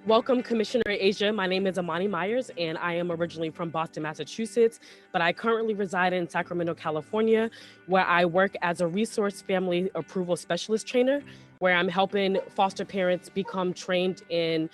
Welcome, Commissioner Aysha. My name is Amani Myers, and I am originally from Boston, Massachusetts, but I currently reside in Sacramento, California, where I work as a resource family approval specialist trainer, where I'm helping foster parents become trained in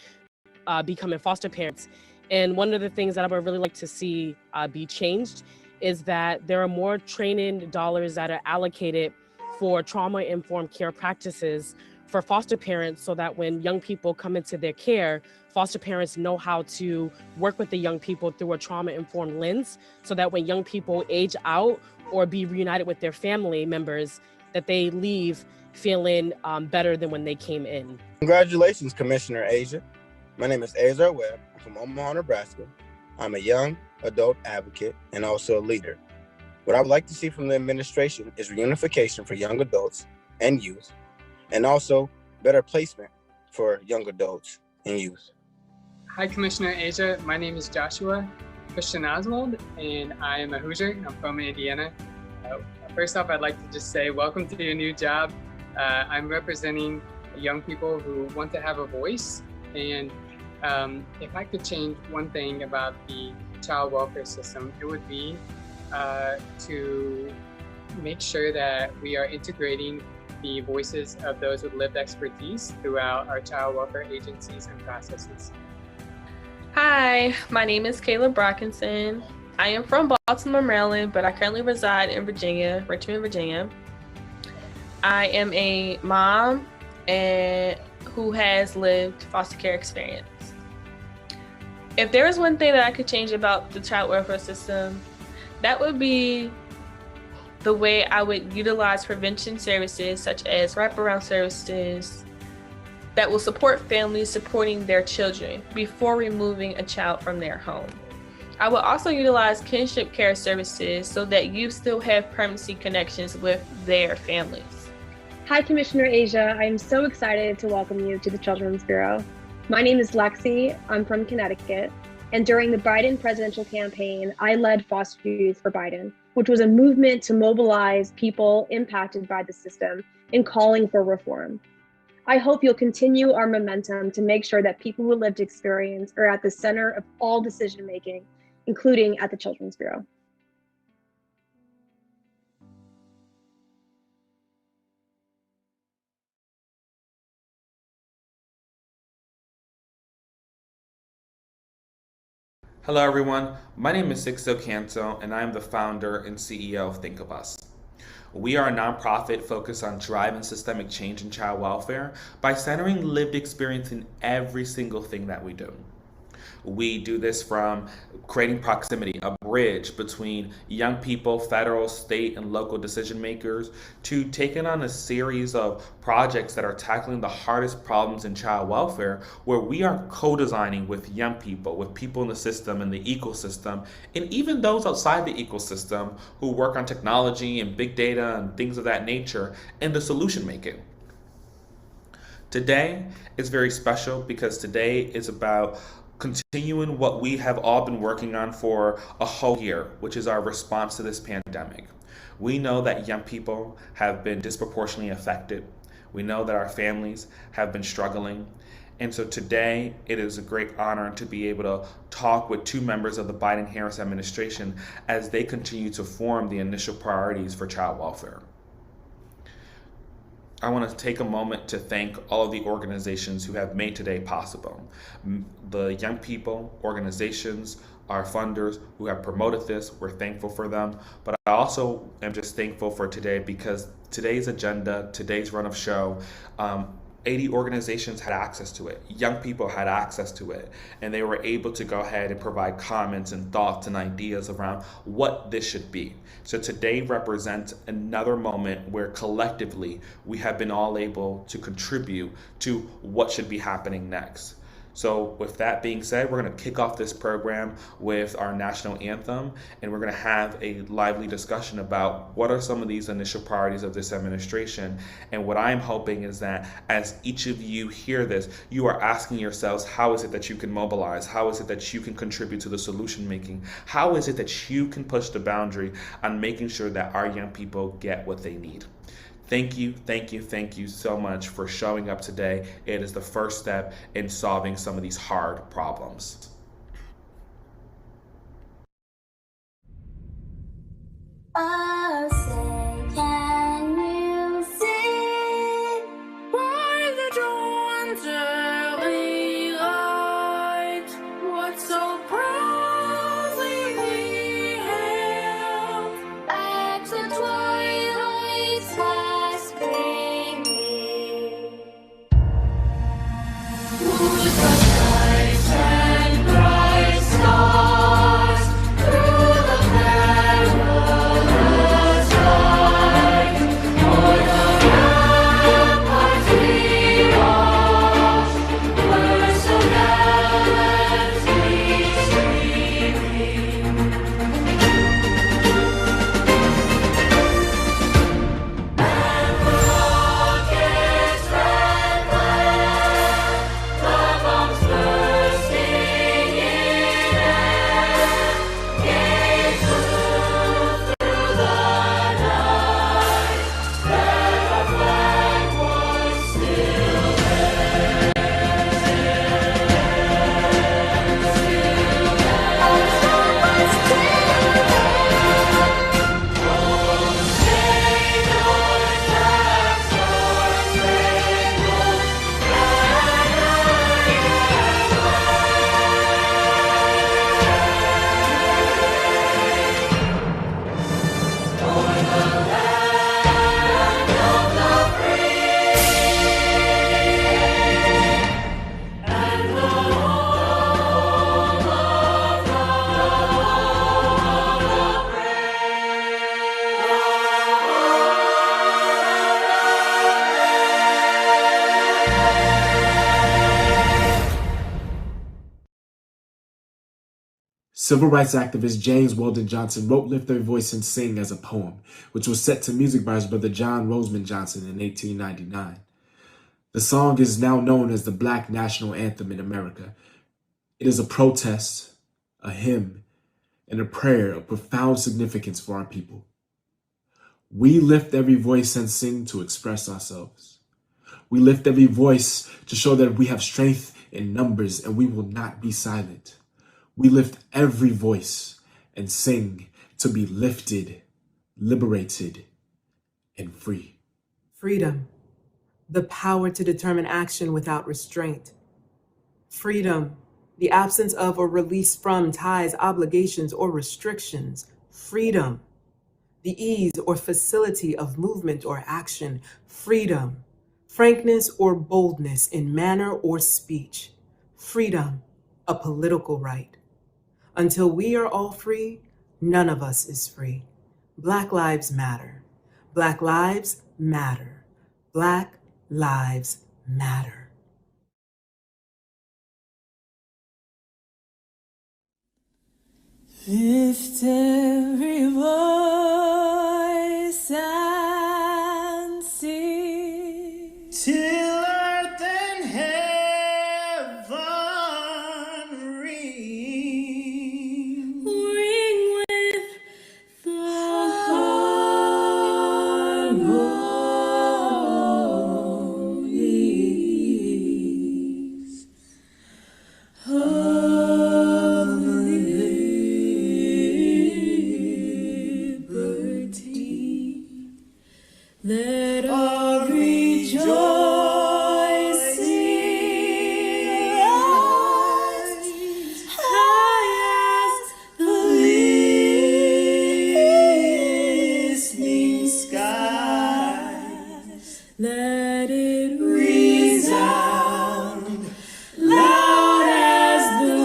becoming foster parents. And one of the things that I would really like to see be changed is that there are more training dollars that are allocated for trauma-informed care practices for foster parents, so that when young people come into their care, foster parents know how to work with the young people through a trauma-informed lens, so that when young people age out or be reunited with their family members, that they leave feeling better than when they came in. Congratulations, Commissioner Aysha. My name is Azar Webb. I'm from Omaha, Nebraska. I'm a young adult advocate and also a leader. What I would like to see from the administration is reunification for young adults and youth, and also better placement for young adults and youth. Hi, Commissioner Aysha. My name is Joshua Christian Oswald, and I am a Hoosier. I'm from Indiana. First off, I'd like to just say welcome to your new job. I'm representing young people who want to have a voice, and if I could change one thing about the child welfare system, it would be to make sure that we are integrating the voices of those with lived expertise throughout our child welfare agencies and processes. Hi, my name is Kayla Brockinson. I am from Baltimore, Maryland, but I currently reside in Virginia, Richmond, Virginia. I am a mom and who has lived foster care experience. If there is one thing that I could change about the child welfare system, that would be the way I would utilize prevention services such as wraparound services that will support families supporting their children before removing a child from their home. I will also utilize kinship care services so that you still have permanency connections with their families. Hi, Commissioner Aysha. I'm so excited to welcome you to the Children's Bureau. My name is Lexi. I'm from Connecticut. And during the Biden presidential campaign, I led Foster Youth for Biden, which was a movement to mobilize people impacted by the system in calling for reform. I hope you'll continue our momentum to make sure that people with lived experience are at the center of all decision-making, including at the Children's Bureau. Hello everyone, my name is Sixto Canto and I am the founder and CEO of Think of Us. We are a nonprofit focused on driving systemic change in child welfare by centering lived experience in every single thing that we do. We do this from creating proximity, a bridge between young people, federal, state, and local decision makers, to taking on a series of projects that are tackling the hardest problems in child welfare, where we are co-designing with young people, with people in the system and the ecosystem, and even those outside the ecosystem who work on technology and big data and things of that nature, and the solution making. Today is very special because today is about continuing what we have all been working on for a whole year, which is our response to this pandemic. We know that young people have been disproportionately affected. We know that our families have been struggling. And so today, it is a great honor to be able to talk with two members of the Biden-Harris administration as they continue to form the initial priorities for child welfare. I want to take a moment to thank all of the organizations who have made today possible. The young people, organizations, our funders who have promoted this, we're thankful for them. But I also am just thankful for today because today's agenda, today's run of show, 80 organizations had access to it. Young people had access to it, and they were able to go ahead and provide comments and thoughts and ideas around what this should be. So today represents another moment where collectively we have been all able to contribute to what should be happening next. So with that being said, we're going to kick off this program with our national anthem, and we're going to have a lively discussion about what are some of these initial priorities of this administration. And what I'm hoping is that as each of you hear this, you are asking yourselves, how is it that you can mobilize? How is it that you can contribute to the solution making? How is it that you can push the boundary on making sure that our young people get what they need? Thank you, thank you, thank you so much for showing up today. It is the first step in solving some of these hard problems. Oh, say, can you see by the dawn's early light what so proudly we hailed at the twilight's last gleaming? Whose the bright and bright stars through the perilous fight, o'er the ramparts we watched, were so gallantly streaming. And the rockets red glare, the bombs bursting in air, gave proof through the night that our flag was still there. Our flag was still there. Oh, say North Stars Spangled o'er the land of the free and the home of the Civil rights activist James Weldon Johnson wrote Lift Their Voice and Sing as a poem, which was set to music by his brother John Roseman Johnson in 1899. The song is now known as the Black National Anthem in America. It is a protest, a hymn, and a prayer of profound significance for our people. We lift every voice and sing to express ourselves. We lift every voice to show that we have strength in numbers and we will not be silent. We lift every voice and sing to be lifted, liberated, and free. Freedom, the power to determine action without restraint. Freedom, the absence of or release from ties, obligations, or restrictions. Freedom, the ease or facility of movement or action. Freedom, frankness or boldness in manner or speech. Freedom, a political right. Until we are all free, none of us is free. Black lives matter. Black lives matter. Black lives matter. Lift every voice and sing till earth and heaven ring. Ring with the harmonies of liberty. Let our rejoicing rise high as the listening skies. Let it resound loud as the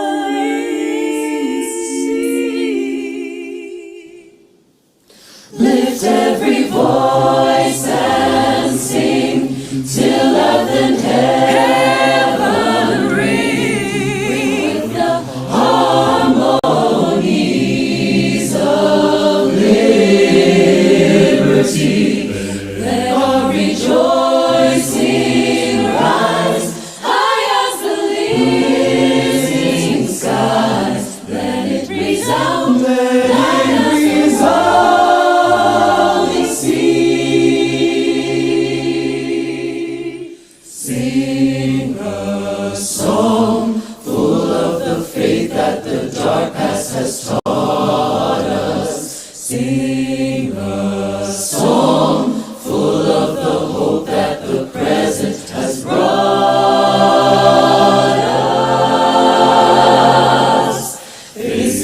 rolling sea.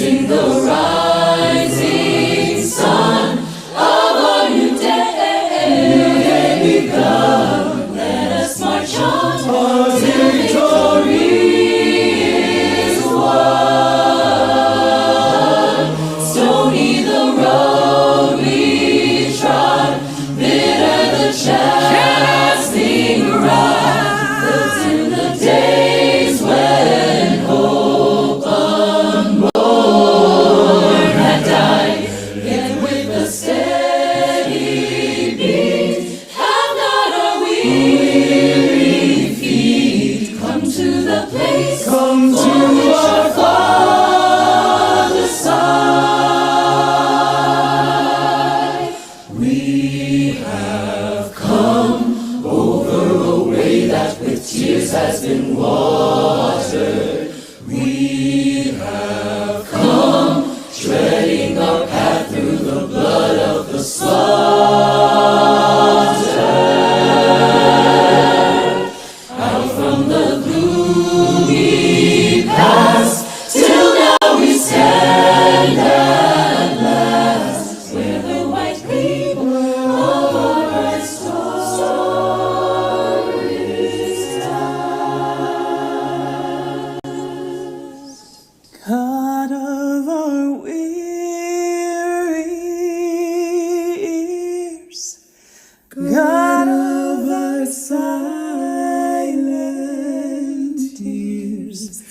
sing the rising sun of our new day. New day begun. Let us march on till victory is won. Stony the road we trod, bitter the chasing rod, built in the days when hope unborn had died. Yet with a steady beat, have not our weary feet come to the place, come to our Father's side. We have come over a way that with tears has been watered. We have come treading our path through the blood of the slaughtered. Out from the gloomy past, till now we stand at last, where the white gleam of our bright star is cast. God of our weary ears, God of our silent tears,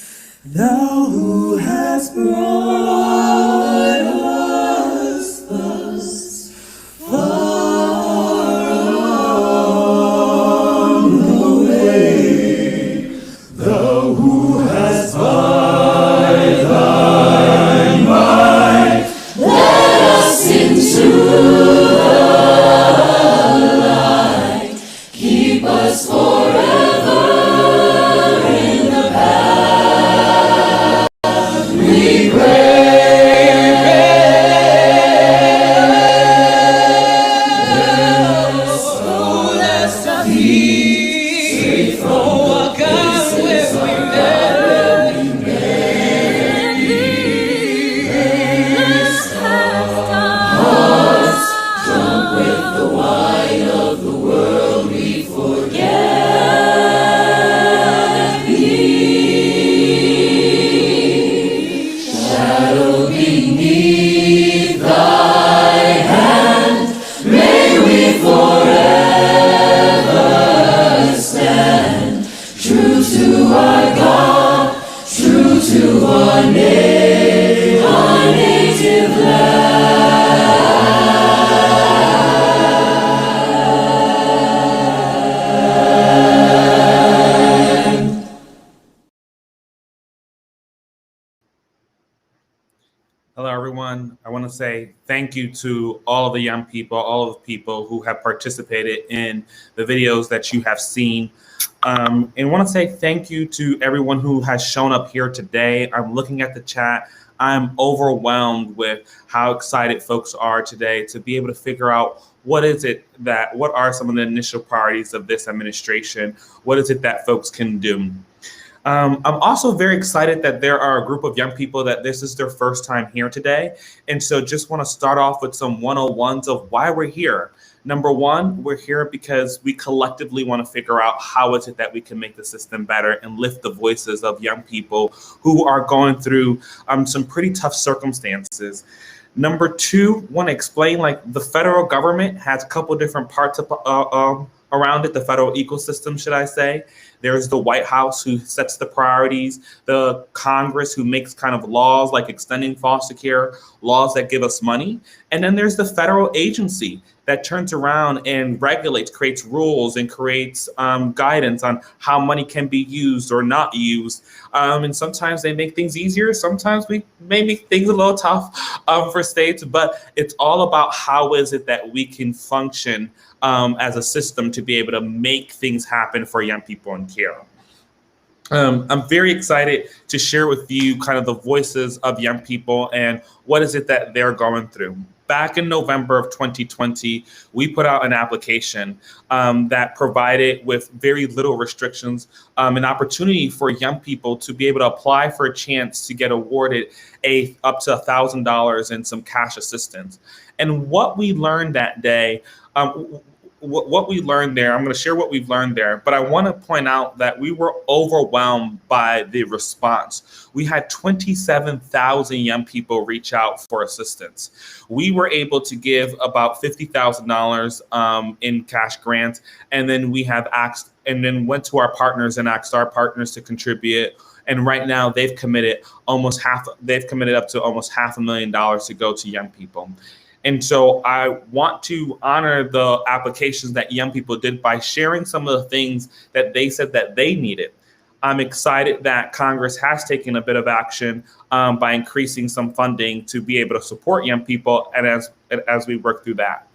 thou who hast brought us thus far on the way, thou who hast by thy might Let us into the light. Keep us forever in the path we pray. Bless us, safe from the places of hearts drunk with the wine of the world, we forget thee. Shadow beneath thy hand, may we forever stand, true to our God, true to our native land. Hello, everyone. I want to say thank you to all of the young people, all of the people who have participated in the videos that you have seen. And want to say thank you to everyone who has shown up here today. I'm looking at the chat. I'm overwhelmed with how excited folks are today to be able to figure out what are some of the initial priorities of this administration? What is it that folks can do? I'm also very excited that there are a group of young people that this is their first time here today. And so just want to start off with some 101s of why we're here. Number one, we're here because we collectively want to figure out how is it that we can make the system better and lift the voices of young people who are going through some pretty tough circumstances. Number two, want to explain the federal government has a couple different parts of, around it, the federal ecosystem, should I say. There's the White House who sets the priorities, the Congress who makes kind of laws like extending foster care, laws that give us money. And then there's the federal agency that turns around and regulates, creates rules and creates guidance on how money can be used or not used. And sometimes they make things easier. Sometimes we may make things a little tough for states, but it's all about how is it that we can function as a system to be able to make things happen for young people in care. I'm very excited to share with you kind of the voices of young people and what is it that they're going through. back in November of 2020, we put out an application that provided, with very little restrictions, an opportunity for young people to be able to apply for a chance to get awarded up to $1,000 in some cash assistance. And what we learned that day, what we learned there, I'm going to share what we've learned there, but I want to point out that we were overwhelmed by the response. We had 27,000 young people reach out for assistance. We were able to give about $50,000 in cash grants, and then we have asked, and then went to our partners and asked our partners to contribute. And right now they've committed up to almost $500,000 to go to young people. And so I want to honor the applications that young people did by sharing some of the things that they said that they needed. I'm excited that Congress has taken a bit of action by increasing some funding to be able to support young people, and as we work through that.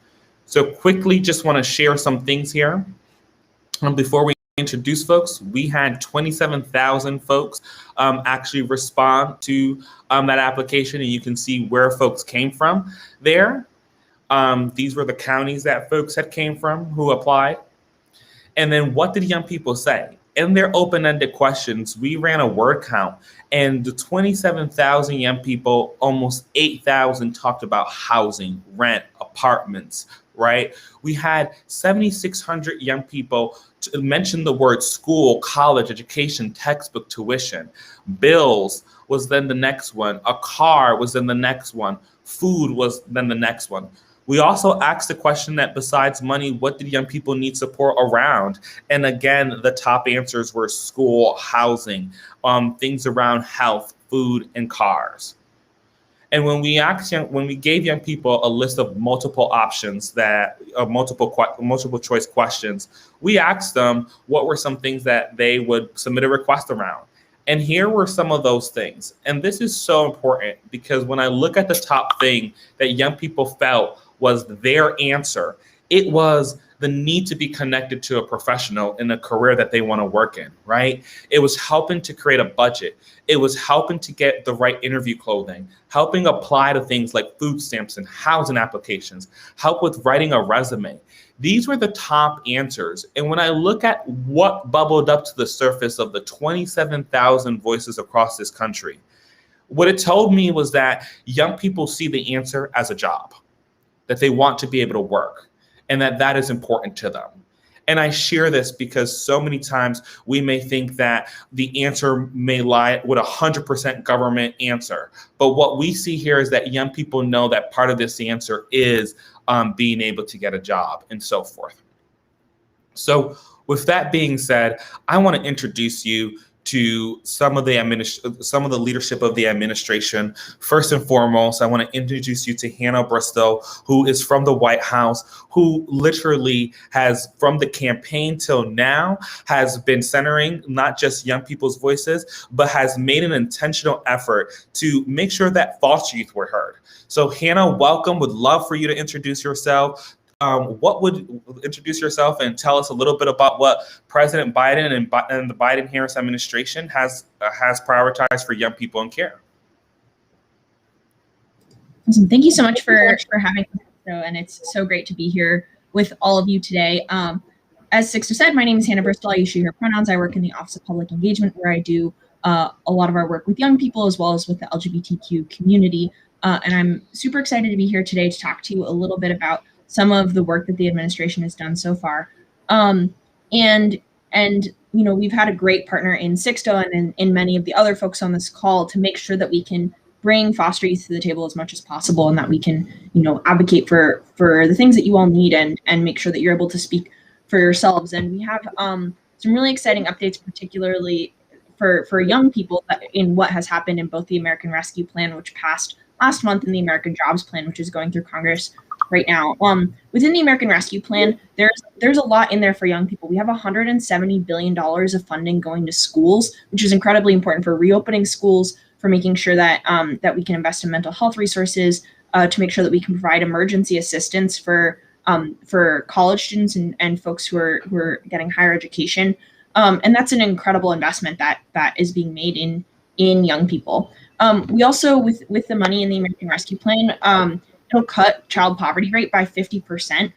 So quickly, just want to share some things here. Before we introduce folks, we had 27,000 folks actually respond to that application, and you can see where folks came from there. These were the counties that folks had came from who applied. And then what did young people say? In their open-ended questions, we ran a word count, and the 27,000 young people, almost 8,000 talked about housing, rent, apartments, right? We had 7,600 young people to mention the word school, college, education, textbook, tuition. Bills was then the next one. A car was then the next one. Food was then the next one. We also asked the question that besides money, what did young people need support around? And again, the top answers were school, housing, things around health, food, and cars. And when we gave young people a list of multiple options multiple choice questions, we asked them what were some things that they would submit a request around. And here were some of those things. And this is so important because when I look at the top thing that young people felt was their answer, it was the need to be connected to a professional in a career that they want to work in, right? It was helping to create a budget. It was helping to get the right interview clothing, helping apply to things like food stamps and housing applications, help with writing a resume. These were the top answers. And when I look at what bubbled up to the surface of the 27,000 voices across this country, what it told me was that young people see the answer as a job, that they want to be able to work, and that is important to them. And I share this because so many times we may think that the answer may lie with 100% government answer. But what we see here is that young people know that part of this answer is being able to get a job and so forth. So with that being said, I want to introduce you to some of the leadership of the administration. First and foremost, I want to introduce you to Hannah Bristol, who is from the White House, who literally has, from the campaign till now, has been centering not just young people's voices, but has made an intentional effort to make sure that foster youth were heard. So Hannah, welcome. Would love for you to introduce yourself. Introduce yourself and tell us a little bit about what President Biden and the Biden-Harris administration has prioritized for young people in care. Awesome. Thank you so much for having me, and it's so great to be here with all of you today. As Sixto said, my name is Hannah Bristol. I use she, her pronouns. I work in the Office of Public Engagement, where I do a lot of our work with young people as well as with the LGBTQ community. And I'm super excited to be here today to talk to you a little bit about some of the work that the administration has done so far. And you know, we've had a great partner in Sixto and in many of the other folks on this call to make sure that we can bring foster youth to the table as much as possible, and that we can, you know, advocate for the things that you all need and make sure that you're able to speak for yourselves. And we have some really exciting updates, particularly for young people in what has happened in both the American Rescue Plan, which passed last month, and the American Jobs Plan, which is going through Congress right now. Within the American Rescue Plan, there's a lot in there for young people. We have $170 billion of funding going to schools, which is incredibly important for reopening schools, for making sure that that we can invest in mental health resources, to make sure that we can provide emergency assistance for college students and folks who are getting higher education. And that's an incredible investment that is being made in young people. We also, with the money in the American Rescue Plan, it'll cut child poverty rate by 50%,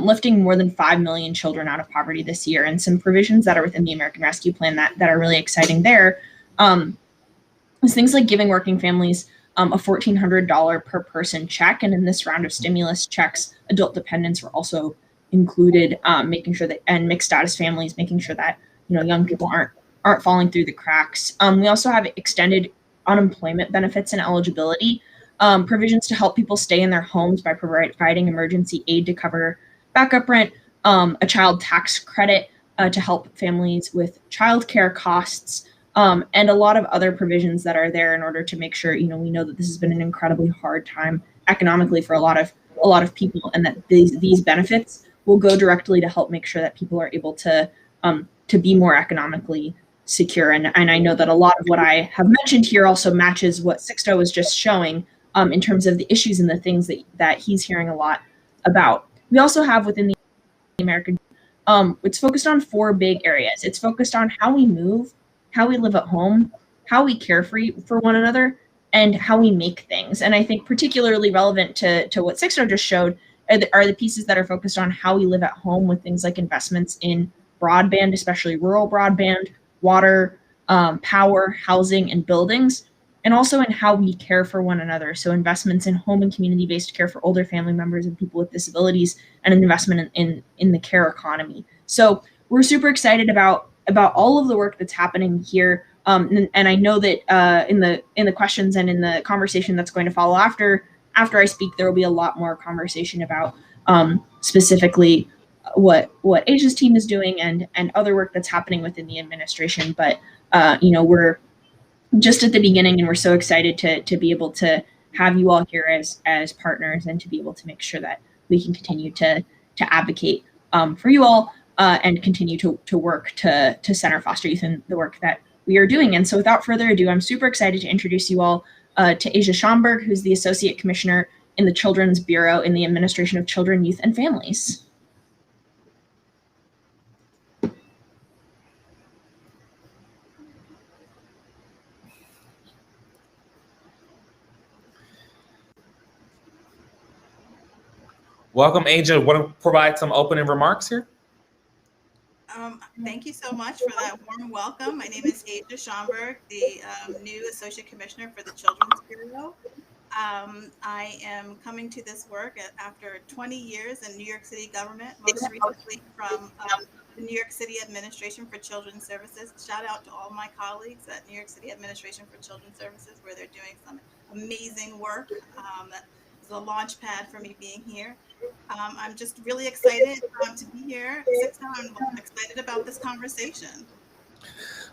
lifting more than 5 million children out of poverty this year. And some provisions that are within the American Rescue Plan that are really exciting there is things like giving working families a $1,400 per person check. And in this round of stimulus checks, adult dependents were also included, making sure that, and mixed status families, making sure that, young people aren't falling through the cracks. We also have extended unemployment benefits and eligibility, provisions to help people stay in their homes by providing emergency aid to cover backup rent, a child tax credit to help families with childcare costs, and a lot of other provisions that are there in order to make sure, we know that this has been an incredibly hard time economically for a lot of people, and that these benefits will go directly to help make sure that people are able to be more economically secure. And I know that a lot of what I have mentioned here also matches what Sixto was just showing in terms of the issues and the things that he's hearing a lot about. We also have within the American, it's focused on 4 big areas. It's focused on how we move, how we live at home, how we care for one another, and how we make things. And I think particularly relevant to what Sixto just showed are the pieces that are focused on how we live at home, with things like investments in broadband, especially rural broadband, water, power, housing, and buildings, and also in how we care for one another. So investments in home and community-based care for older family members and people with disabilities, and an investment in the care economy. So we're super excited about all of the work that's happening here. And I know that in the questions and in the conversation that's going to follow after I speak, there will be a lot more conversation about specifically what Aysha's team is doing and other work that's happening within the administration. But we're just at the beginning, and we're so excited to be able to have you all here as partners, and to be able to make sure that we can continue to advocate for you all and continue to work to center foster youth in the work that we are doing. And so without further ado, I'm super excited to introduce you all to Aysha Schomburg, who's the Associate Commissioner in the Children's Bureau in the Administration of Children, Youth, and Families. Welcome, Aysha. Want to provide some opening remarks here? Thank you so much for that warm welcome. My name is Aysha Schomburg, the new Associate Commissioner for the Children's Bureau. I am coming to this work after 20 years in New York City government, most recently from the New York City Administration for Children's Services. Shout out to all my colleagues at New York City Administration for Children's Services, where they're doing some amazing work. That is a launch pad for me being here. I'm just really excited to be here. I'm excited about this conversation.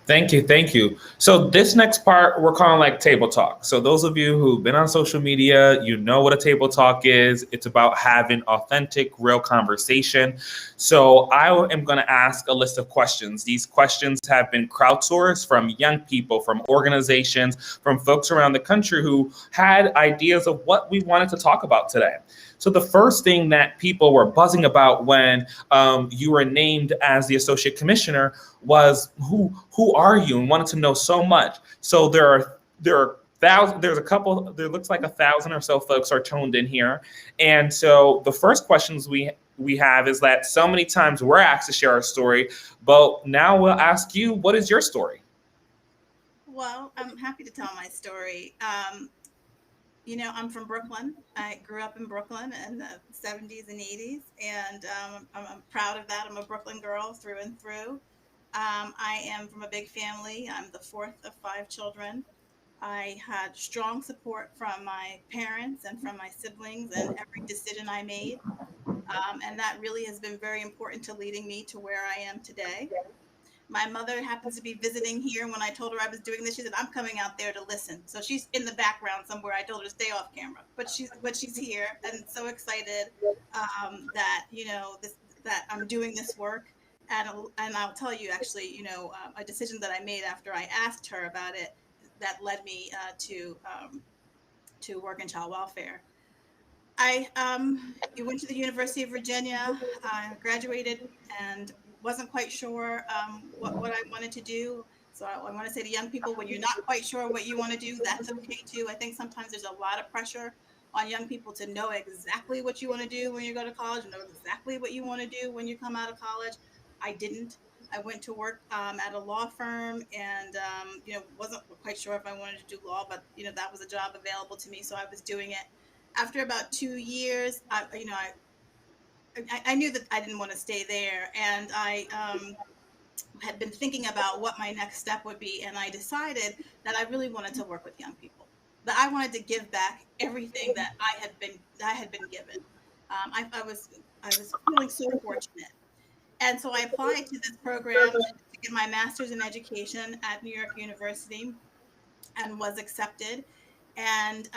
Thank you. So this next part, we're calling like table talk. So those of you who've been on social media, you know what a table talk is. It's about having authentic, real conversation. So I am going to ask a list of questions. These questions have been crowdsourced from young people, from organizations, from folks around the country who had ideas of what we wanted to talk about today. So the first thing that people were buzzing about when you were named as the Associate Commissioner was who are you, and wanted to know so much. So there are thousands. There's a couple. There looks like 1,000 or so folks are tuned in here, and so the first questions we have is that so many times we're asked to share our story, but now we'll ask you, what is your story? Well, I'm happy to tell my story. I'm from Brooklyn. I grew up in Brooklyn in the 70s and 80s, and I'm proud of that. I'm a Brooklyn girl through and through. I am from a big family. I'm the 4th of 5 children. I had strong support from my parents and from my siblings in every decision I made. And that really has been very important to leading me to where I am today. My mother happens to be visiting here. When I told her I was doing this, she said, I'm coming out there to listen. So she's in the background somewhere. I told her to stay off camera, but she's here, and so excited that, that I'm doing this work. And I'll tell you, actually, a decision that I made after I asked her about it that led me to work in child welfare. I went to the University of Virginia, graduated, and wasn't quite sure what I wanted to do. So I want to say to young people, when you're not quite sure what you want to do, that's okay too. I think sometimes there's a lot of pressure on young people to know exactly what you want to do when you go to college, know exactly what you want to do when you come out of college. I didn't. I went to work at a law firm, and wasn't quite sure if I wanted to do law, but that was a job available to me, so I was doing it. After about 2 years, I knew that I didn't want to stay there, and I had been thinking about what my next step would be, and I decided that I really wanted to work with young people. That I wanted to give back everything that I had been given. I was feeling so fortunate, and so I applied to this program to get my master's in education at New York University, and was accepted. And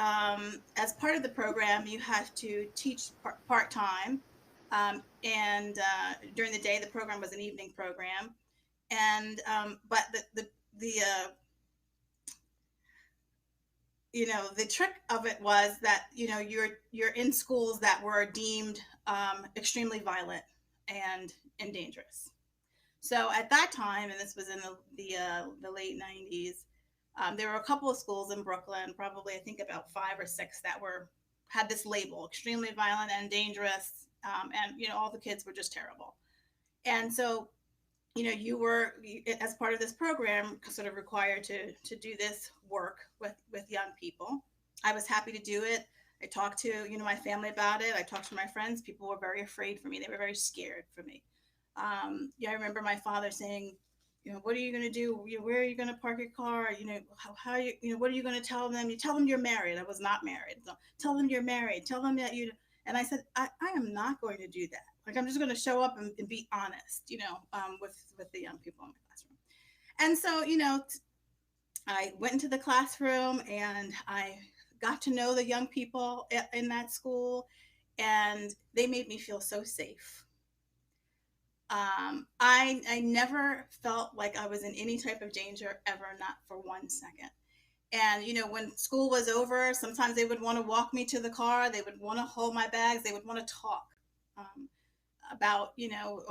as part of the program, you have to teach part time. And during the day, the program was an evening program. And but the the trick of it was that you're in schools that were deemed extremely violent and dangerous. So at that time, and this was in the late '90s, there were a couple of schools in Brooklyn, probably I think about 5 or 6, that had this label: extremely violent and dangerous, and all the kids were just terrible. And so you were, as part of this program, sort of required to do this work with young people. I was happy to do it. I talked to my family about it. I talked to my friends. People were very afraid for me. They were very scared for me. I remember my father saying, what are you going to do? Where are you going to park your car? How what are you going to tell them? You tell them you're married. I was not married. So, tell them you're married. Tell them that you. And I said, I am not going to do that. Like, I'm just going to show up and be honest, with the young people in my classroom. And so, I went into the classroom and I got to know the young people in that school, and they made me feel so safe. I never felt like I was in any type of danger ever, not for 1 second. And when school was over, sometimes they would want to walk me to the car. They would want to hold my bags. They would want to talk about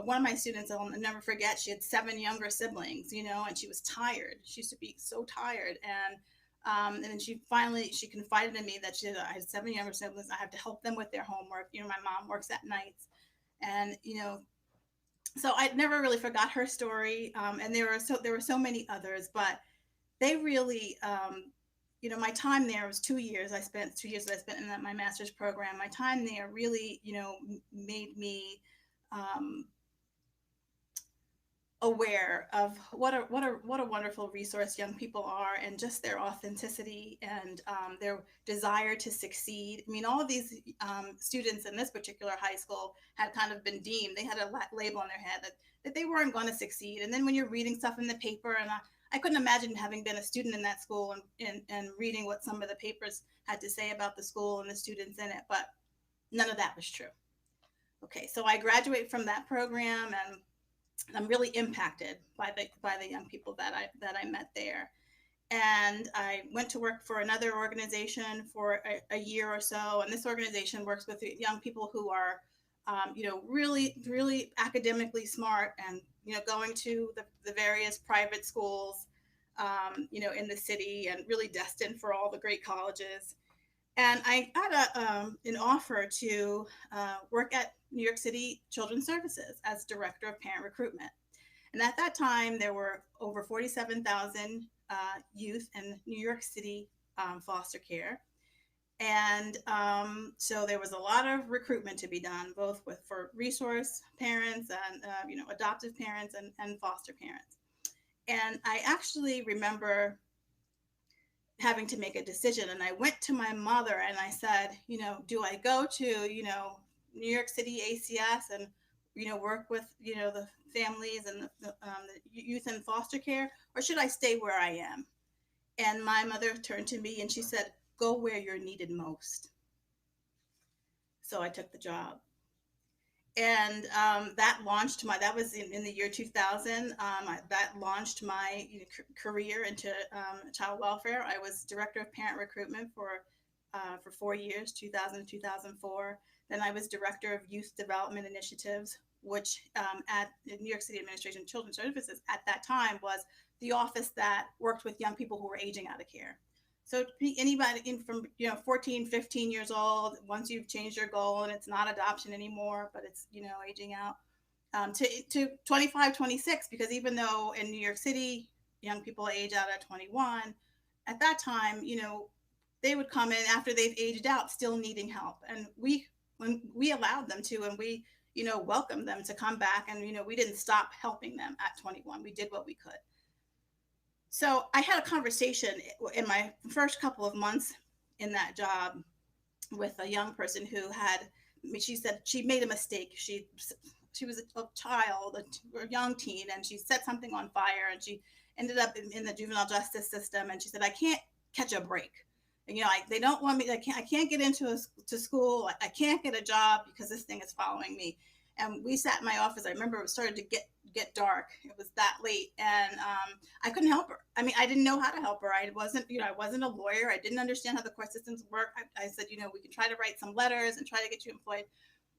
one of my students. I'll never forget. She had 7 younger siblings, and she was tired. She used to be so tired, and then she confided in me that I had 7 younger siblings. I have to help them with their homework. My mom works at nights, and so I never really forgot her story. And there were so many others, but they really, my time there was 2 years. I spent 2 years that I spent in my master's program. My time there really, made me aware of what a wonderful resource young people are, and just their authenticity and their desire to succeed. I mean, all of these students in this particular high school had kind of been deemed, they had a label on their head that they weren't going to succeed. And then when you're reading stuff in the paper, and I couldn't imagine having been a student in that school and reading what some of the papers had to say about the school and the students in it, but none of that was true. Okay, so I graduate from that program, and I'm really impacted by the young people that I met there. And I went to work for another organization for a year or so. And this organization works with young people who are, really, really academically smart, and going to the various private schools, in the city, and really destined for all the great colleges. And I got an offer to work at New York City Children's Services as director of parent recruitment. And at that time, there were over 47,000 youth in New York City foster care. And so there was a lot of recruitment to be done, both for resource parents and adoptive parents and foster parents. And I actually remember having to make a decision, and I went to my mother and I said, do I go to New York City ACS and work with the families and the youth in foster care, or should I stay where I am? And my mother turned to me and she said, go where you're needed most. So I took the job. And that was in the year 2000. That launched my career into child welfare. I was director of parent recruitment for 4 years, 2000 to 2004. Then I was director of youth development initiatives, which at the New York City Administration of Children's Services at that time was the office that worked with young people who were aging out of care. So anybody from 14, 15 years old, once you've changed your goal and it's not adoption anymore, but it's aging out, to 25, 26, because even though in New York City young people age out at 21, at that time they would come in after they've aged out still needing help, and when we allowed them to, and we welcomed them to come back, and we didn't stop helping them at 21. We did what we could. So I had a conversation in my first couple of months in that job with a young person who she said she made a mistake. She was a child, a young teen, and she set something on fire, and she ended up in the juvenile justice system. And she said, I can't catch a break. And, they don't want me. I can't get into school. I can't get a job because this thing is following me. And we sat in my office. I remember it started to get dark. It was that late, and I couldn't help her. I mean, I didn't know how to help her. I wasn't a lawyer. I didn't understand how the court systems work. I said, we can try to write some letters and try to get you employed.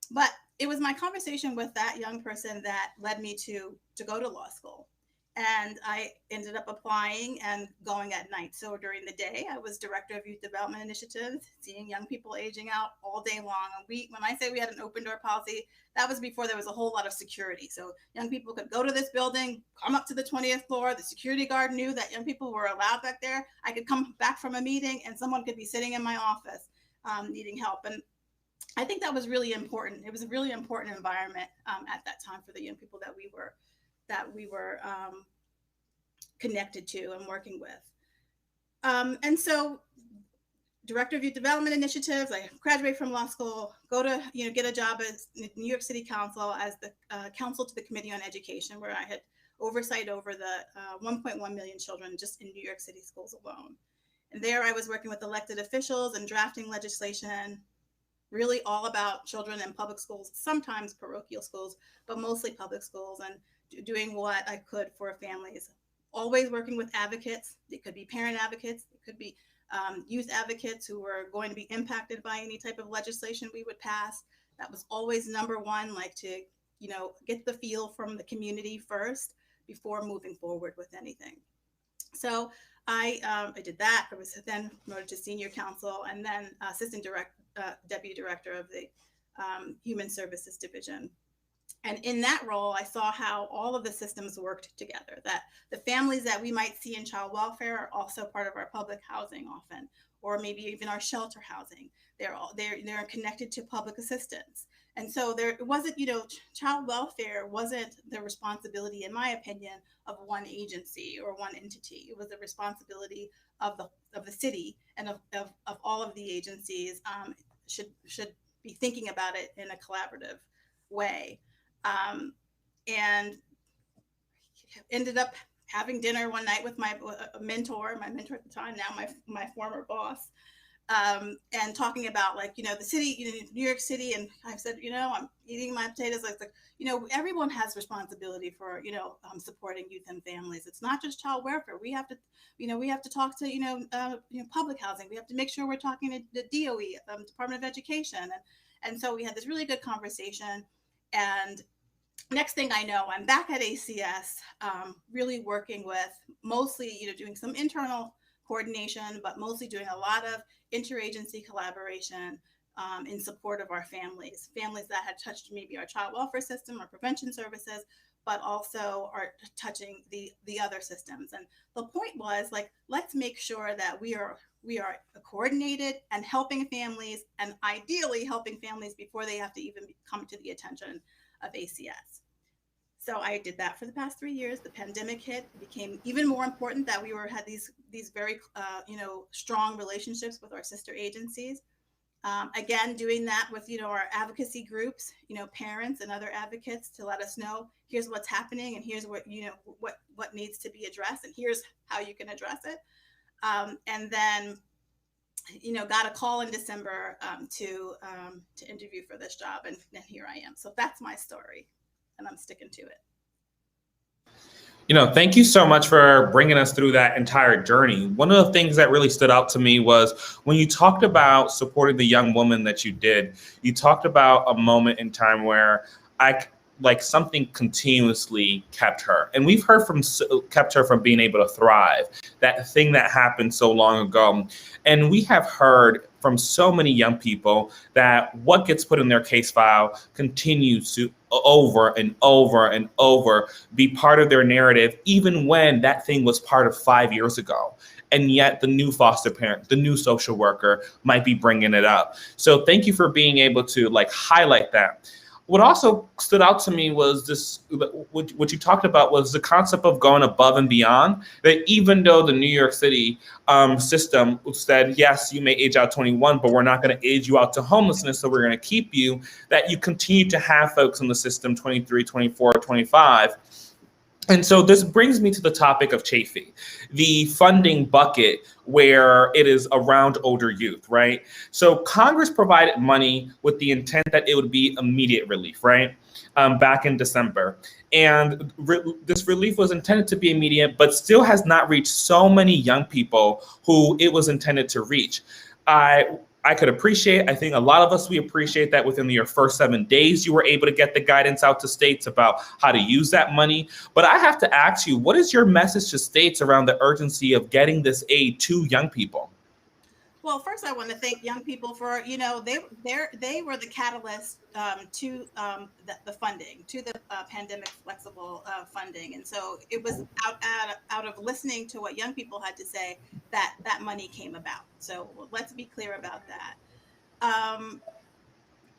But it was my conversation with that young person that led me to go to law school. And I ended up applying and going at night. So during the day, I was director of youth development initiatives, seeing young people aging out all day long. And when I say we had an open door policy, that was before there was a whole lot of security. So young people could go to this building, come up to the 20th floor. The security guard knew that young people were allowed back there. I could come back from a meeting and someone could be sitting in my office needing help. And I think that was really important. It was a really important environment at that time for the young people that we were connected to and working with. And so director of youth development initiatives, I graduate from law school, go to, get a job as New York City Council as the counsel to the Committee on Education, where I had oversight over the 1.1 million children just in New York City schools alone. And there I was working with elected officials and drafting legislation, really all about children in public schools, sometimes parochial schools, but mostly public schools, and doing what I could for families. Always working with advocates. It could be parent advocates. It could be youth advocates who were going to be impacted by any type of legislation we would pass. That was always number one, like to, get the feel from the community first before moving forward with anything. So I did that. I was then promoted to senior counsel and then deputy director of the Human Services Division. And in that role, I saw how all of the systems worked together, that the families that we might see in child welfare are also part of our public housing often, or maybe even our shelter housing. They're connected to public assistance. And so it wasn't, child welfare wasn't the responsibility, in my opinion, of one agency or one entity. It was the responsibility of the city and of all of the agencies should be thinking about it in a collaborative way. And ended up having dinner one night with my mentor at the time, now my former boss, and talking about the city, New York City. And I said, I'm eating my potatoes. Everyone has responsibility for, supporting youth and families. It's not just child welfare. We have to talk to, public housing. We have to make sure we're talking to the DOE, Department of Education. And so we had this really good conversation. And next thing I know, I'm back at ACS, really working with mostly, doing some internal coordination, but mostly doing a lot of interagency collaboration in support of our families that had touched maybe our child welfare system or prevention services, but also are touching the other systems. And the point was let's make sure that we are coordinated and helping families, and ideally helping families before they have to even come to the attention of ACS. So I did that for the past 3 years. The pandemic hit. It became even more important that we had these very strong relationships with our sister agencies. Again, doing that with our advocacy groups, parents and other advocates, to let us know here's what's happening and here's what what needs to be addressed and here's how you can address it. And then got a call in December to interview for this job, and here I am. So that's my story, and I'm sticking to it. Thank you so much for bringing us through that entire journey. One of the things that really stood out to me was when you talked about supporting the young woman that you did, you talked about a moment in time where like something continuously kept her. And we've heard kept her from being able to thrive, that thing that happened so long ago. And we have heard from so many young people that what gets put in their case file continues to over and over and over be part of their narrative, even when that thing was part of 5 years ago. And yet the new foster parent, the new social worker might be bringing it up. So thank you for being able to like highlight that. What also stood out to me was this, what you talked about was the concept of going above and beyond, that even though the New York City system said, yes, you may age out 21, but we're not going to age you out to homelessness, so we're going to keep you, that you continue to have folks in the system 23, 24, 25. And so this brings me to the topic of Chafee, the funding bucket where it is around older youth, right? So Congress provided money with the intent that it would be immediate relief, right? Back in December. And this relief was intended to be immediate, but still has not reached so many young people who it was intended to reach. I could appreciate, I think a lot of us, we appreciate that within your first 7 days, you were able to get the guidance out to states about how to use that money. But I have to ask you, what is your message to states around the urgency of getting this aid to young people? Well, first I want to thank young people for, they were the catalyst to the funding, to the pandemic flexible funding. And so it was out of listening to what young people had to say that money came about. So let's be clear about that.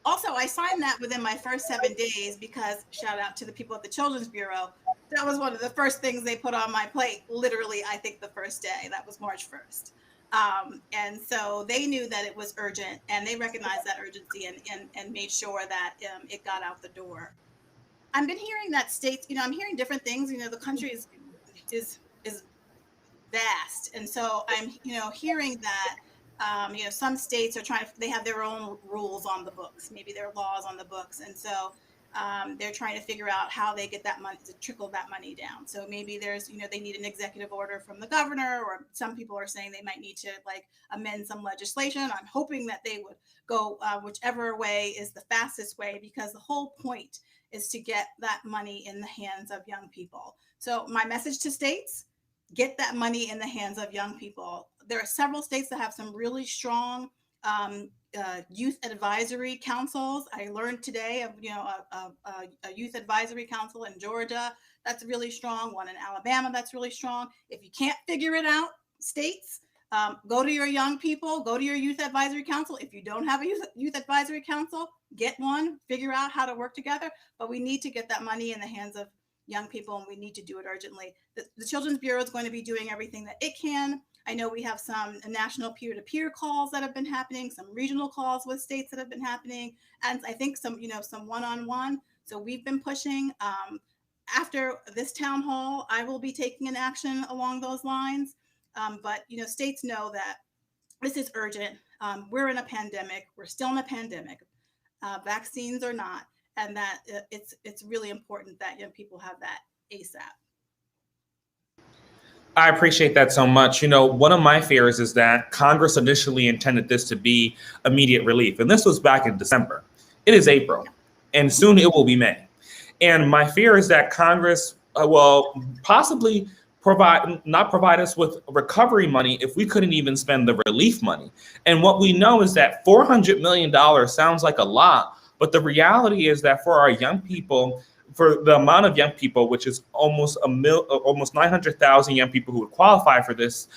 Also, I signed that within my first 7 days because, shout out to the people at the Children's Bureau, that was one of the first things they put on my plate, literally, I think the first day. That was March 1st. And so they knew that it was urgent, and they recognized that urgency and made sure that it got out the door. I've been hearing that states, I'm hearing different things. The country is vast, and so I'm hearing that some states are they have their own rules on the books, maybe their laws on the books, and so they're trying to figure out how they get that money to trickle that money down. So maybe there's, they need an executive order from the governor, or some people are saying they might need to amend some legislation. I'm hoping that they would go whichever way is the fastest way, because the whole point is to get that money in the hands of young people. So my message to states, get that money in the hands of young people. There are several states that have some really strong youth advisory councils. I learned today of a youth advisory council in Georgia that's really strong, one in Alabama that's really strong. If you can't figure it out, states, go to your young people, go to your youth advisory council. If you don't have a youth advisory council, get one, figure out how to work together. But we need to get that money in the hands of young people, and we need to do it urgently. The Children's Bureau is going to be doing everything that it can. I know we have some national peer-to-peer calls that have been happening, some regional calls with states that have been happening, and I think some one-on-one. So we've been pushing. After this town hall, I will be taking an action along those lines. But states know that this is urgent. We're in a pandemic. We're still in a pandemic. Vaccines or not, and that it's really important that young people have that ASAP. I appreciate that so much. One of my fears is that Congress initially intended this to be immediate relief, and this was back in December. It is April, and soon it will be May. And my fear is that Congress will possibly not provide us with recovery money if we couldn't even spend the relief money. And what we know is that $400 million sounds like a lot, but the reality is that for our young people, for the amount of young people, which is almost 900,000 young people who would qualify for this,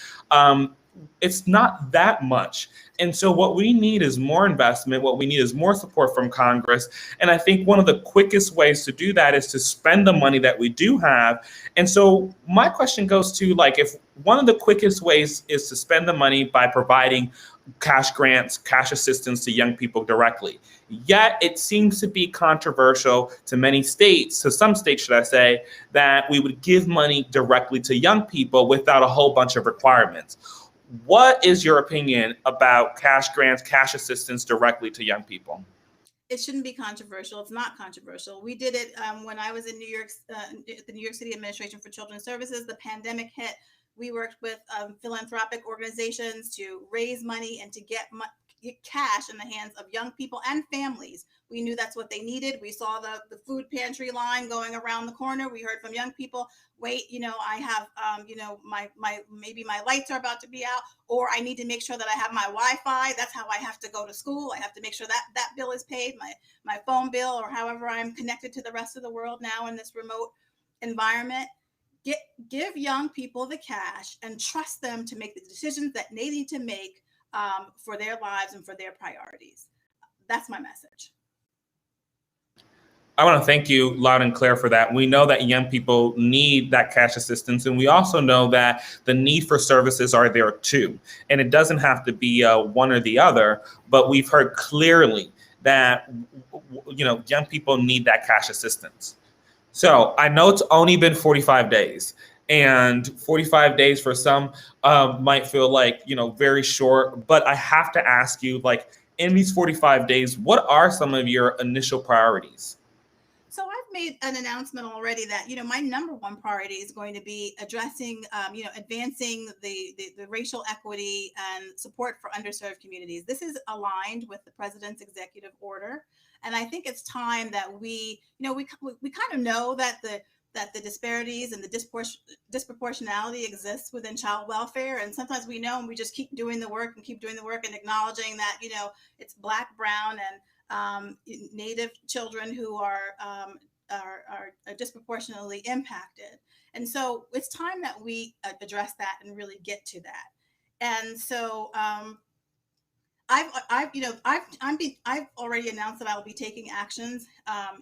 it's not that much. And so what we need is more investment. What we need is more support from Congress. And I think one of the quickest ways to do that is to spend the money that we do have. And so my question goes to, if one of the quickest ways is to spend the money by providing cash grants, cash assistance to young people directly. Yet it seems to be controversial to many states, to some states, should I say, that we would give money directly to young people without a whole bunch of requirements. What is your opinion about cash grants, cash assistance directly to young people? It shouldn't be controversial. It's not controversial. We did it when I was in New York, the New York City Administration for Children's Services. The pandemic hit. We worked with philanthropic organizations to raise money and to get cash in the hands of young people and families. We knew that's what they needed. We saw the food pantry line going around the corner. We heard from young people, wait, I have, maybe my lights are about to be out, or I need to make sure that I have my Wi-Fi. That's how I have to go to school. I have to make sure that bill is paid, my phone bill, or however I'm connected to the rest of the world now in this remote environment. Give young people the cash and trust them to make the decisions that they need to make for their lives and for their priorities. That's my message. I want to thank you loud and clear for that. We know that young people need that cash assistance, and we also know that the need for services are there too. And it doesn't have to be one or the other, but we've heard clearly that young people need that cash assistance. So I know it's only been 45 days, and 45 days for some might feel like very short. But I have to ask you, in these 45 days, what are some of your initial priorities? So I've made an announcement already that, my number one priority is going to be addressing, advancing the racial equity and support for underserved communities. This is aligned with the president's executive order. And I think it's time that we kind of know that the disparities and the disproportionality exists within child welfare. And sometimes we know, and we just keep doing the work and acknowledging that, it's Black, brown, and Native children who are disproportionately impacted. And so it's time that we address that and really get to that. And so I've already announced that I will be taking actions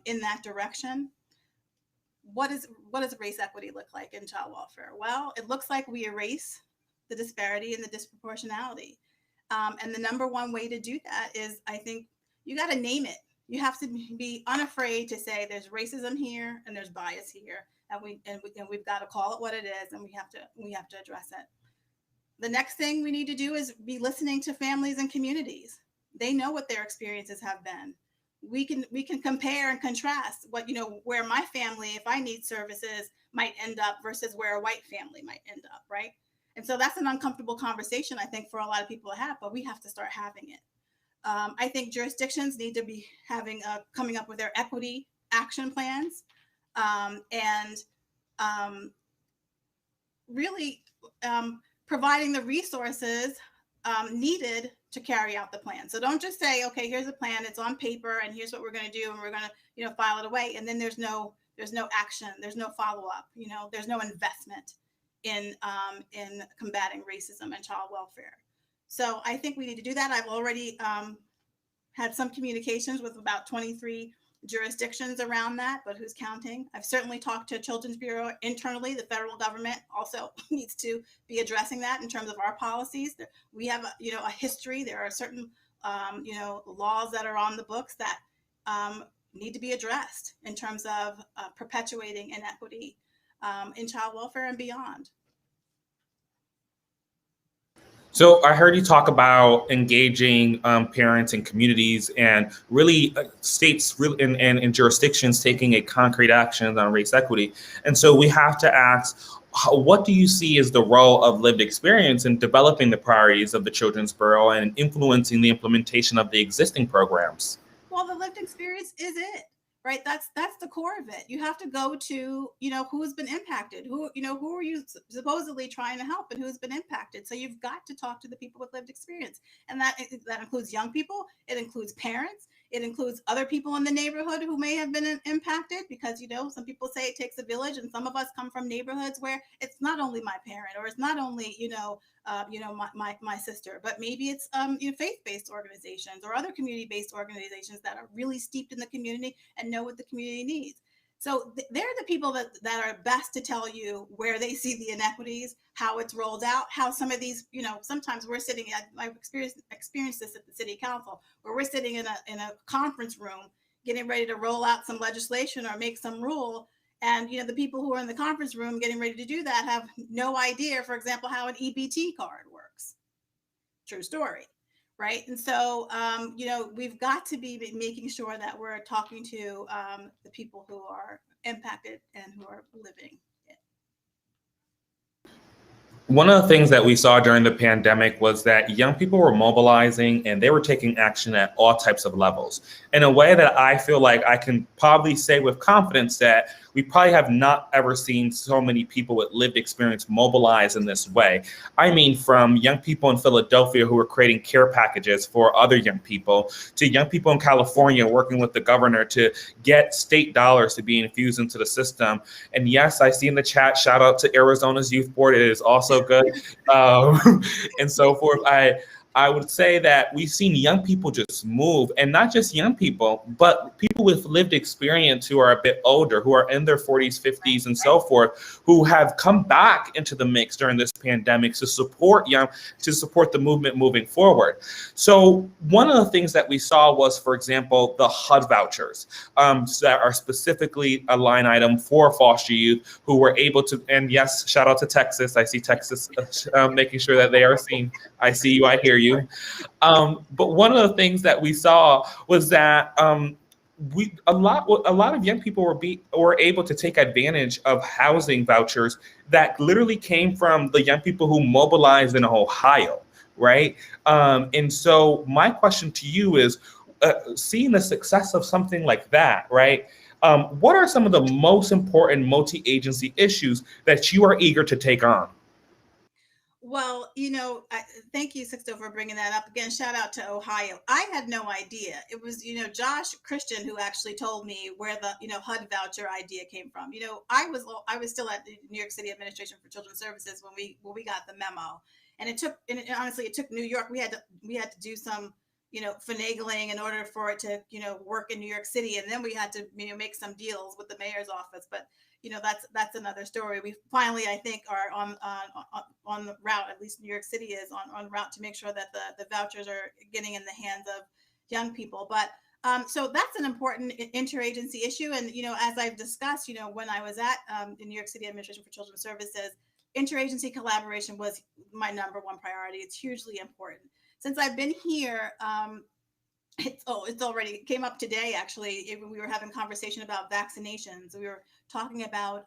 in that direction. What does race equity look like in child welfare? Well, it looks like we erase the disparity and the disproportionality. And the number one way to do that is, I think, you got to name it. You have to be unafraid to say there's racism here and there's bias here, and we've got to call it what it is, and we have to address it. The next thing we need to do is be listening to families and communities. They know what their experiences have been. We can compare and contrast what where my family, if I need services, might end up versus where a white family might end up, right? And so that's an uncomfortable conversation, I think, for a lot of people to have, but we have to start having it. I think jurisdictions need to be coming up with their equity action plans, and really providing the resources needed to carry out the plan. So don't just say, okay, here's a plan, it's on paper, and here's what we're going to do, and we're going to file it away, and then there's no action, there's no follow-up, there's no investment in combating racism and child welfare. So I think we need to do that. I've already had some communications with about 23 jurisdictions around that, but who's counting? I've certainly talked to Children's Bureau internally. The federal government also needs to be addressing that in terms of our policies. We have a history. There are certain laws that are on the books that need to be addressed in terms of perpetuating inequity in child welfare and beyond. So I heard you talk about engaging parents and communities, and really states and jurisdictions taking a concrete action on race equity. And so we have to ask, what do you see as the role of lived experience in developing the priorities of the Children's Bureau and influencing the implementation of the existing programs? Well, the lived experience is it. Right, that's the core of it. You have to go to who's been impacted, who are you supposedly trying to help, and who's been impacted. So you've got to talk to the people with lived experience, and that includes young people, it includes parents, it includes other people in the neighborhood who may have been impacted, because some people say it takes a village, and some of us come from neighborhoods where it's not only my parent, or it's not only my sister, but maybe it's faith-based organizations or other community-based organizations that are really steeped in the community and know what the community needs. So they're the people that are best to tell you where they see the inequities, how it's rolled out, how some of these, sometimes we're sitting at, I've experienced this at the city council, where we're sitting in a conference room getting ready to roll out some legislation or make some rule. And, the people who are in the conference room getting ready to do that have no idea, for example, how an EBT card works. True story, right? And so, we've got to be making sure that we're talking to the people who are impacted and who are living it. One of the things that we saw during the pandemic was that young people were mobilizing and they were taking action at all types of levels in a way that I feel like I can probably say with confidence that we probably have not ever seen so many people with lived experience mobilize in this way. I mean, from young people in Philadelphia who were creating care packages for other young people, to young people in California working with the governor to get state dollars to be infused into the system. And yes, I see in the chat, shout out to Arizona's Youth Board. It is also good. And so forth. I would say that we've seen young people just move, and not just young people, but people with lived experience who are a bit older, who are in their 40s, 50s, and so forth, who have come back into the mix during this pandemic to support the movement moving forward. So one of the things that we saw was, for example, the HUD vouchers that are specifically a line item for foster youth who were able to, and yes, shout out to Texas. I see Texas making sure that they are seen. I see you, I hear you. But one of the things that we saw was that a lot of young people were able to take advantage of housing vouchers that literally came from the young people who mobilized in Ohio, right? And so my question to you is, seeing the success of something like that, right? What are some of the most important multi-agency issues that you are eager to take on? Well, thank you, Sixto, for bringing that up again. Shout out to Ohio. I had no idea. It was, Josh Christian who actually told me where the, HUD voucher idea came from. I was still at the New York City Administration for Children's Services when we got the memo, and honestly, it took New York. We had to do some, finagling in order for it to, work in New York City, and then we had to, make some deals with the mayor's office, but. That's another story. We finally, I think, are on the route. At least New York City is on route to make sure that the vouchers are getting in the hands of young people. But so that's an important interagency issue. And as I've discussed, when I was at the New York City Administration for Children's Services, interagency collaboration was my number one priority. It's hugely important. Since I've been here. It's already came up today. Actually, we were having conversation about vaccinations. We were talking about,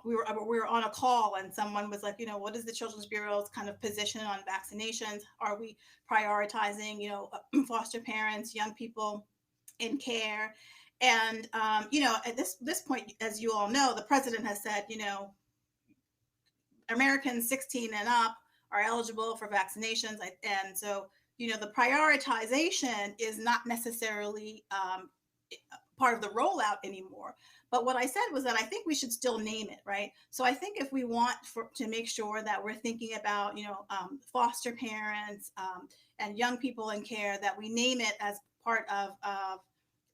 we were on a call and someone was like, what is the Children's Bureau's kind of position on vaccinations? Are we prioritizing, foster parents, young people in care? And at this point, as you all know, the president has said, Americans 16 and up are eligible for vaccinations, and so the prioritization is not necessarily part of the rollout anymore. But what I said was that I think we should still name it, right? So I think if we want to make sure that we're thinking about, foster parents and young people in care, that we name it as part of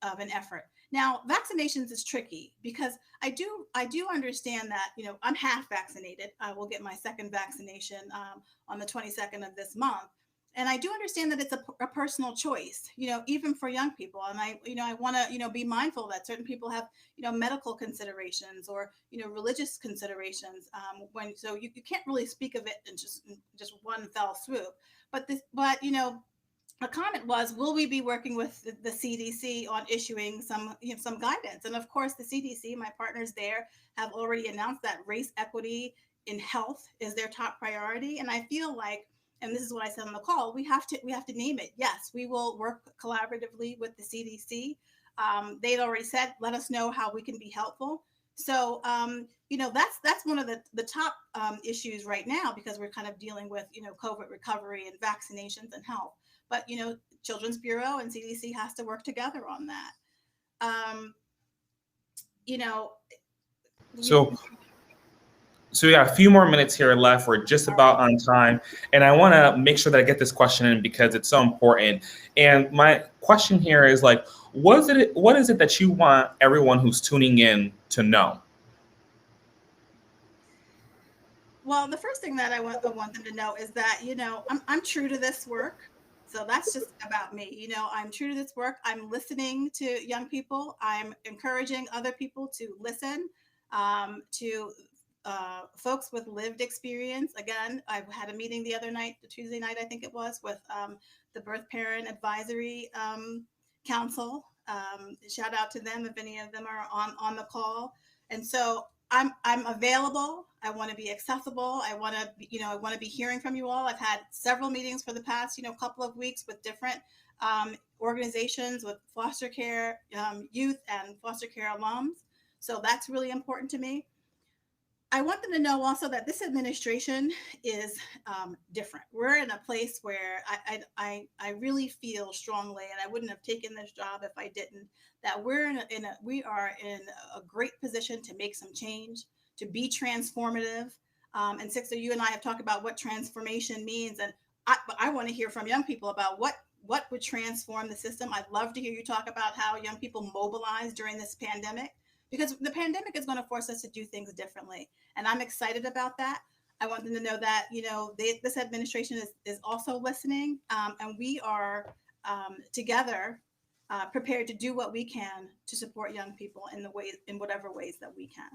an effort. Now, vaccinations is tricky because I do understand that, I'm half vaccinated. I will get my second vaccination on the 22nd of this month. And I do understand that it's a personal choice, even for young people. And I want to, be mindful that certain people have, medical considerations or, religious considerations. So you can't really speak of it in just one fell swoop. But a comment was, will we be working with the CDC on issuing some guidance? And of course, the CDC, my partners there, have already announced that race equity in health is their top priority. And I feel like, and this is what I said on the call, we have to name it. Yes, we will work collaboratively with the CDC. They'd already said, let us know how we can be helpful. So, that's one of the top issues right now, because we're kind of dealing with, COVID recovery and vaccinations and health. But, Children's Bureau and CDC has to work together on that. So we got a few more minutes here left. We're just about on time. And I want to make sure that I get this question in because it's so important. And my question here is what is it that you want everyone who's tuning in to know? Well, the first thing that I want them to know is that, I'm true to this work. So that's just about me. I'm true to this work. I'm listening to young people. I'm encouraging other people to listen to folks with lived experience. Again, I had a meeting the other night, the Tuesday night, I think it was, with the Birth Parent Advisory Council. Shout out to them if any of them are on the call. And so I'm available. I want to be accessible. I want to, I want to be hearing from you all. I've had several meetings for the past, couple of weeks with different organizations, with foster care youth and foster care alums. So that's really important to me. I want them to know also that this administration is different. We're in a place where I really feel strongly, and I wouldn't have taken this job if I didn't, that we are in a great position to make some change, to be transformative. And Sixer, you and I have talked about what transformation means, and I want to hear from young people about what would transform the system. I'd love to hear you talk about how young people mobilize during this pandemic, because the pandemic is going to force us to do things differently. And I'm excited about that. I want them to know that, this administration is also listening, and we are together prepared to do what we can to support young people in whatever ways that we can.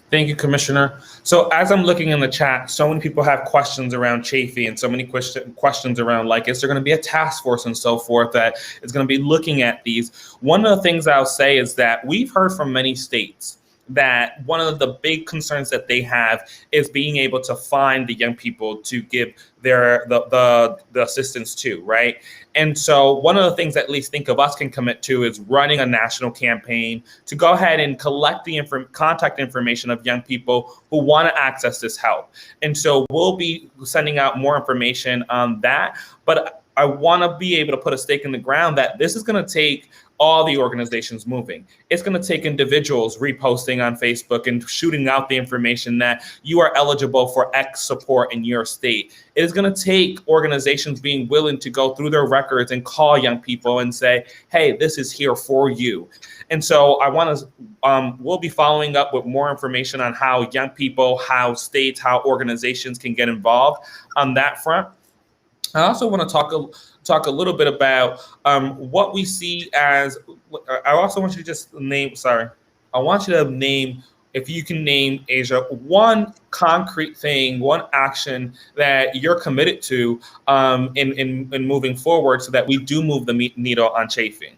Thank you, Commissioner. So as I'm looking in the chat, so many people have questions around Chafee and so many questions around, like, is there going to be a task force and so forth that is going to be looking at these? One of the things I'll say is that we've heard from many states that one of the big concerns that they have is being able to find the young people to give the assistance to, right? And so one of the things that at least Think of Us can commit to is running a national campaign to go ahead and collect the contact information of young people who want to access this help. And so we'll be sending out more information on that. But I want to be able to put a stake in the ground that this is going to take all the organizations moving. It's going to take individuals reposting on Facebook and shooting out the information that you are eligible for X support in your state. It is going to take organizations being willing to go through their records and call young people and say, hey, this is here for you. And so I want to, we'll be following up with more information on how young people, how states, how organizations can get involved on that front. I also want to talk a little bit about what we see as. I also want you to just name. Sorry, I want you to name, if you can name, Aysha, one concrete thing, one action that you're committed to in moving forward, so that we do move the needle on Chafee.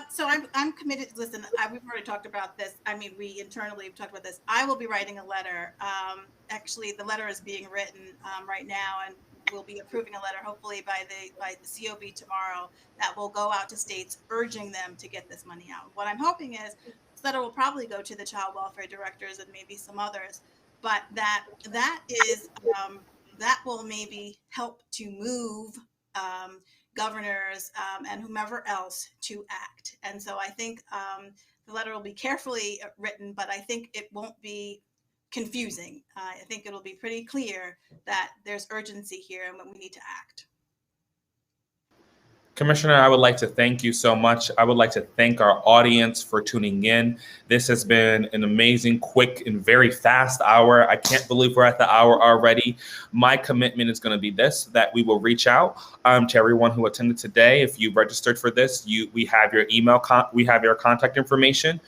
So I'm committed. Listen, we've already talked about this. I mean, we internally have talked about this. I will be writing a letter. Actually, the letter is being written right now, and we'll be approving a letter hopefully by the COB tomorrow that will go out to states urging them to get this money out. What I'm hoping is this letter will probably go to the child welfare directors and maybe some others, but that will maybe help to move governors and whomever else to act. And so I think the letter will be carefully written, but I think it won't be confusing. I think it'll be pretty clear that there's urgency here and we need to act. Commissioner, I would like to thank you so much. I would like to thank our audience for tuning in. This has been an amazing, quick, and very fast hour. I can't believe we're at the hour already. My commitment is going to be this, that we will reach out to everyone who attended today. If you registered for this, we have your email, we have your contact information.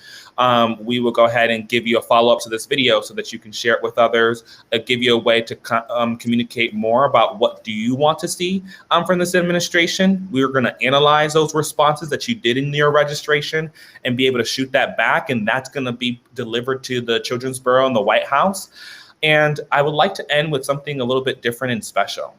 We will go ahead and give you a follow-up to this video so that you can share it with others, give you a way to communicate more about what do you want to see from this administration. We're going to analyze those responses that you did in your registration and be able to shoot that back, and that's going to be delivered to the Children's Bureau and the White House. And I would like to end with something a little bit different and special.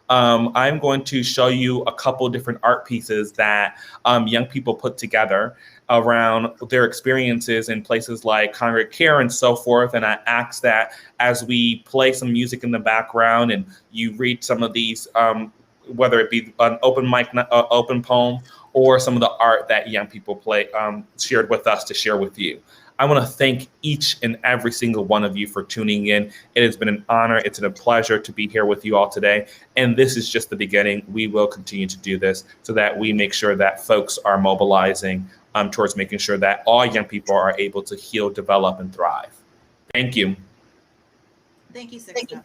I'm going to show you a couple different art pieces that young people put together around their experiences in places like congregate care and so forth. And I ask that as we play some music in the background and you read some of these, whether it be an open mic, open poem, or some of the art that young people shared with us to share with you. I want to thank each and every single one of you for tuning in. It has been an honor. It's been a pleasure to be here with you all today. And this is just the beginning. We will continue to do this so that we make sure that folks are mobilizing towards making sure that all young people are able to heal, develop, and thrive. Thank you. Thank you, Sixer.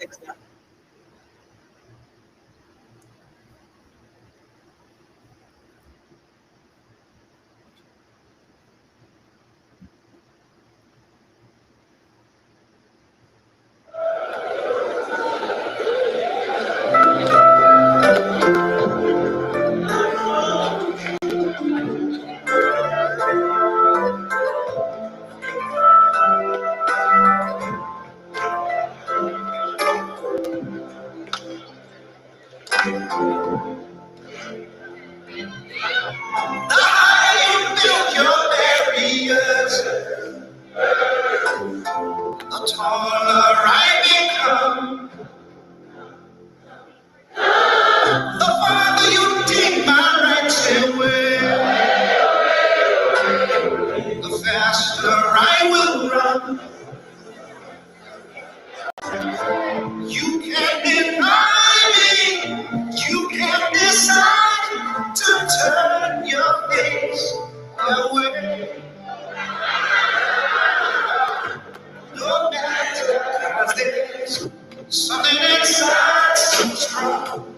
The higher you build your barriers, the taller I become. The farther you dig my rights away, the faster I will run. You can't deny me. You can't decide to turn your face away. No matter, 'cause there's something inside so strong.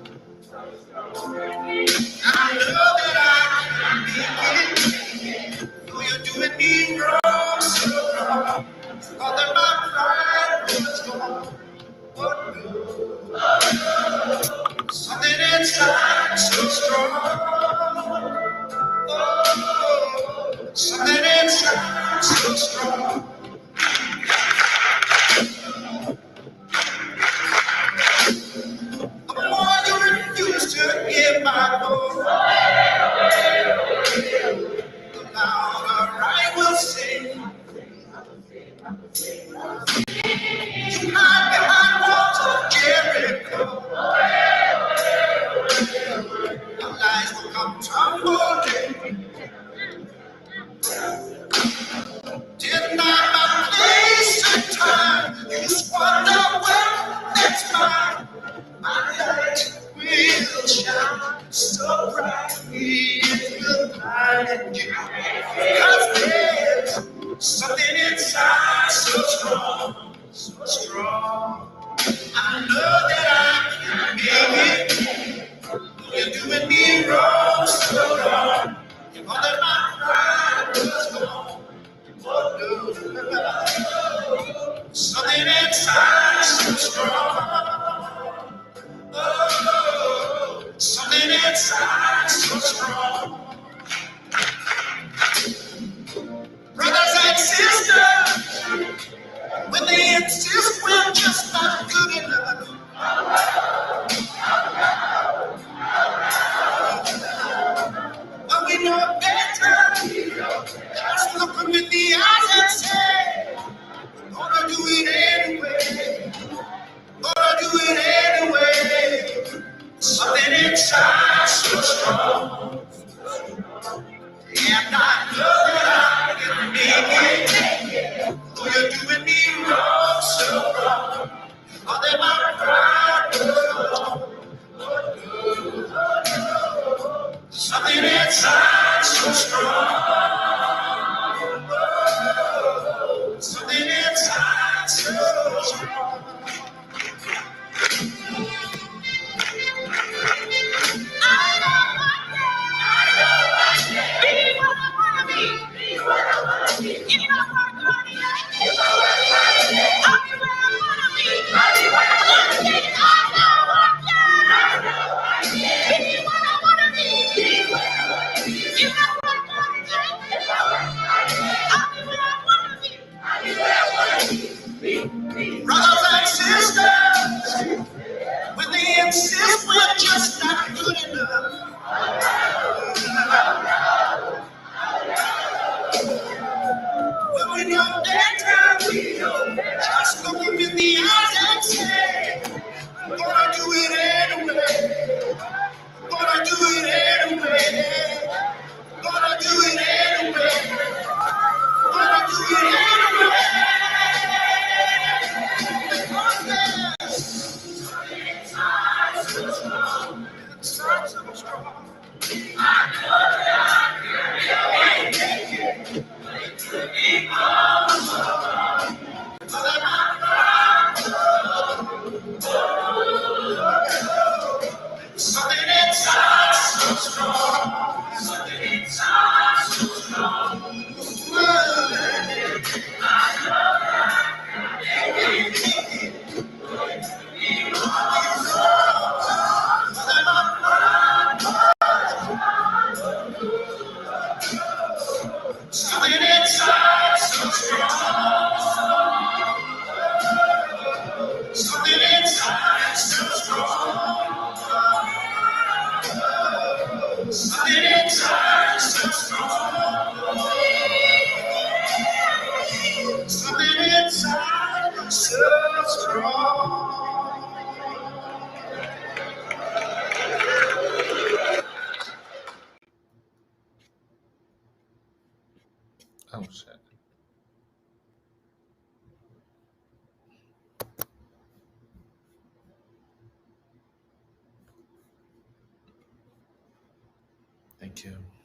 I know that I can make it. Though you're doing me wrong, so wrong. All that my pride was gone. What good? Something inside so strong. Oh, something inside so strong. The more you refuse to give my vote, the louder I will sing. You hide behind walls of Jericho. The lies will come tumbling. Deny my place and time. You squander wealth that's mine. My light will shine so brightly it will blind you. 'Cause there's something inside so strong, so strong. I know that I can make it. You're doing me wrong, so wrong. All that my pride was gone. Oh, no. Something inside so strong. Oh, something inside so strong. Brothers and sisters, when they insist we're just not good enough. But we know better. Just look them in the eyes and say, gonna do it anyway. Gonna do it anyway. Something inside so strong. And I know that I can make it. Though you're doing me wrong, so wrong. All that my pride was. Something inside so strong. Something inside so strong. Brothers and sisters, when they insist we're just not good enough. When we know better, just look them in the eyes and say, gonna do it anyway. Gonna do it anyway. Gonna do it anyway. Gonna do it anyway. Something inside so strong. Something inside so strong. Something inside so strong. Thank you.